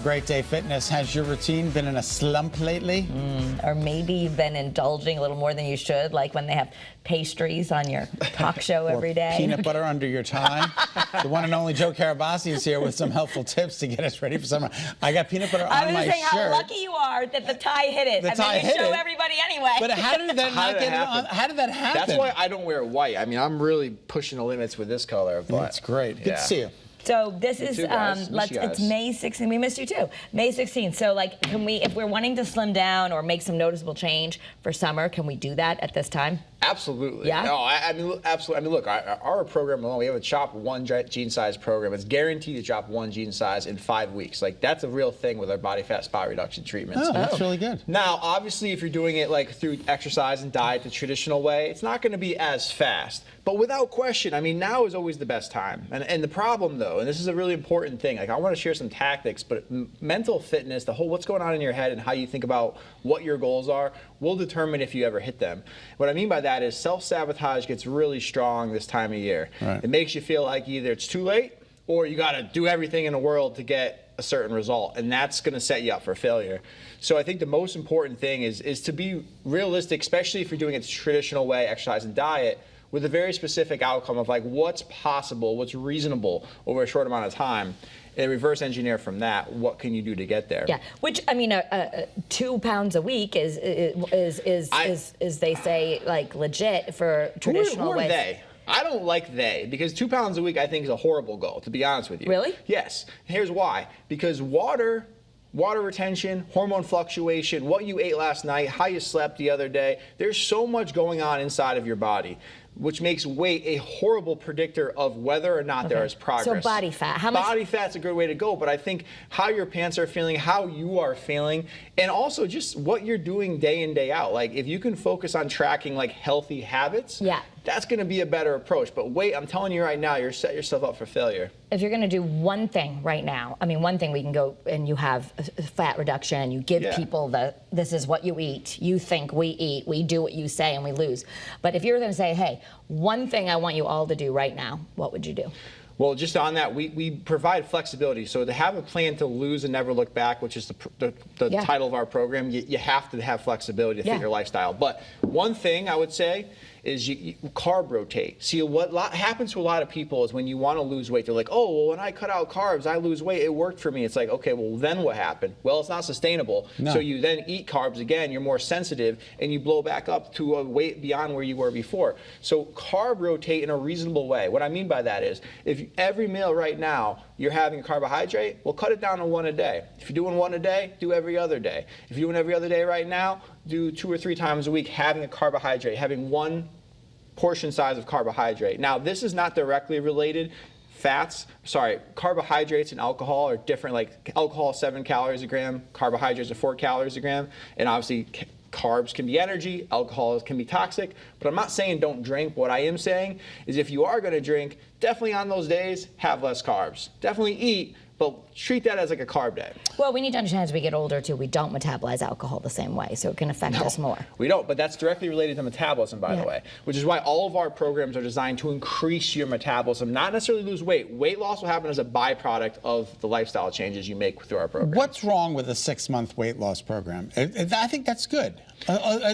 Great Day Fitness. Has your routine been in a slump lately? Or maybe you've been indulging a little more than you should, like when they have pastries on your talk show every day. Peanut butter under your tie. The one and only Joe Carabase is here with some helpful tips to get us ready for summer. I got peanut butter on my shirt. I was saying how lucky you are that the tie hit it. The tie hit show it. everybody anyway. But how did that not get it on? How did that happen? That's why I don't wear white. I mean, I'm really pushing the limits with this color. But that's great. Good to see you. So this is too, it's May 16th. We missed you too. May 16th. So like, can we, if we're wanting to slim down or make some noticeable change for summer, can we do that at this time? Absolutely. Yeah. No, I mean, absolutely. I mean, look, our program alone, we have a chop one jean size program. It's guaranteed to drop one jean size in 5 weeks. Like, that's a real thing with our body fat spot reduction treatments. Oh, that's really good. Now, obviously, if you're doing it like through exercise and diet the traditional way, it's not going to be as fast. But without question, I mean, now is always the best time. And the problem, though, and this is a really important thing, like I want to share some tactics, but mental fitness, the whole what's going on in your head and how you think about what your goals are, will determine if you ever hit them. What I mean by that is self-sabotage gets really strong this time of year. Right. It makes you feel like either it's too late or you got to do everything in the world to get a certain result, and that's going to set you up for failure. So I think the most important thing is to be realistic, especially if you're doing it the traditional way, exercise and diet, with a very specific outcome of like what's possible, what's reasonable over a short amount of time, and reverse engineer from that. What can you do to get there? Yeah, which I mean, 2 pounds a week is they say like legit for traditional who are ways. They? I don't like they, because 2 pounds a week I think is a horrible goal, to be honest with you. Really? Yes. Here's why. Because water retention, hormone fluctuation, what you ate last night, how you slept the other day, there's so much going on inside of your body, which makes weight a horrible predictor of whether or not there is progress. So body fat, how much? Body fat's a good way to go, but I think how your pants are feeling, how you are feeling, and also just what you're doing day in, day out. Like if you can focus on tracking like healthy habits, yeah, that's gonna be a better approach. But wait, I'm telling you right now, you're set yourself up for failure. If you're gonna do one thing right now, I mean, one thing we can go and you have fat reduction and you give people this is what you eat, you think we eat, we do what you say and we lose. But if you're gonna say, hey, one thing I want you all to do right now, what would you do? Well, just on that, we provide flexibility. So to have a plan to lose and never look back, which is the title of our program, you have to have flexibility to fit your lifestyle. But one thing I would say is you carb rotate. See, what happens to a lot of people is when you want to lose weight, they're like, oh, well, when I cut out carbs, I lose weight. It worked for me. It's like, okay, well, then what happened? Well, it's not sustainable. No. So you then eat carbs again. You're more sensitive, and you blow back up to a weight beyond where you were before. So carb rotate in a reasonable way. What I mean by that is if every meal right now you're having a carbohydrate, well, cut it down to 1 a day. If you're doing 1 a day, do every other day. If you're doing every other day right now, do 2 or 3 times a week having a carbohydrate, having one portion size of carbohydrate. Now, this is not directly related. Carbohydrates and alcohol are different. Like alcohol is 7 calories a gram, carbohydrates are 4 calories a gram, and obviously carbs can be energy, alcohol can be toxic, but I'm not saying don't drink. What I am saying is if you are going to drink, definitely on those days, have less carbs. Definitely eat, but treat that as like a carb day. Well, we need to understand as we get older, too, we don't metabolize alcohol the same way, so it can affect us more. We don't, but that's directly related to metabolism, by the way, which is why all of our programs are designed to increase your metabolism, not necessarily lose weight. Weight loss will happen as a byproduct of the lifestyle changes you make through our program. What's wrong with a 6-month weight loss program? I think that's good.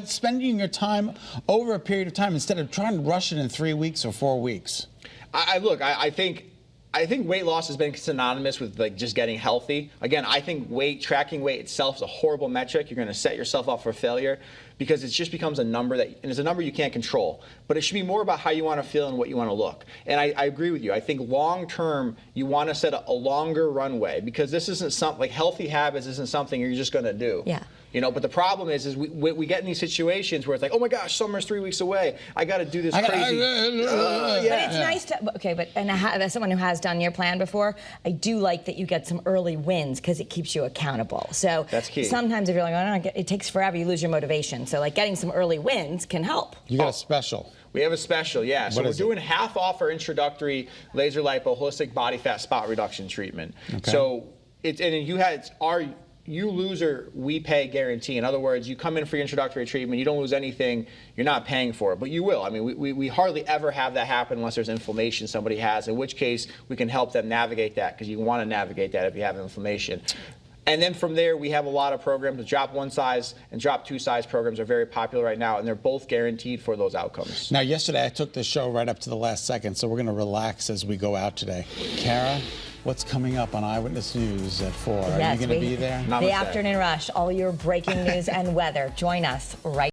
Spending your time over a period of time instead of trying to rush it in 3 weeks or 4 weeks. I think weight loss has been synonymous with like just getting healthy. Again, I think tracking weight itself is a horrible metric. You're going to set yourself up for failure because it just becomes a number and it's a number you can't control. But it should be more about how you want to feel and what you want to look. And I agree with you. I think long term, you want to set a longer runway because this isn't something like healthy habits isn't something you're just going to do. Yeah. You know, but the problem is we get in these situations where it's like, oh my gosh, summer's 3 weeks away. I got to do this crazy. But it's nice to, as someone who has done your plan before, I do like that you get some early wins because it keeps you accountable. So that's key. Sometimes if you're like, oh, no, it takes forever, you lose your motivation. So like getting some early wins can help. You got a special. We have a special, yeah. So we're doing half off our introductory laser lipo holistic body fat spot reduction treatment. Okay. So you loser, we pay guarantee. In other words, you come in for your introductory treatment, you don't lose anything, you're not paying for it, but you will. I mean, we hardly ever have that happen unless there's inflammation somebody has, in which case we can help them navigate that because you want to navigate that if you have inflammation. And then from there, we have a lot of programs. The drop 1 size and drop 2 size programs are very popular right now, and they're both guaranteed for those outcomes. Now, yesterday I took the show right up to the last second, so we're going to relax as we go out today. Kara, what's coming up on Eyewitness News at 4? Are you going to be there? The afternoon rush, all your breaking news and weather. Join us right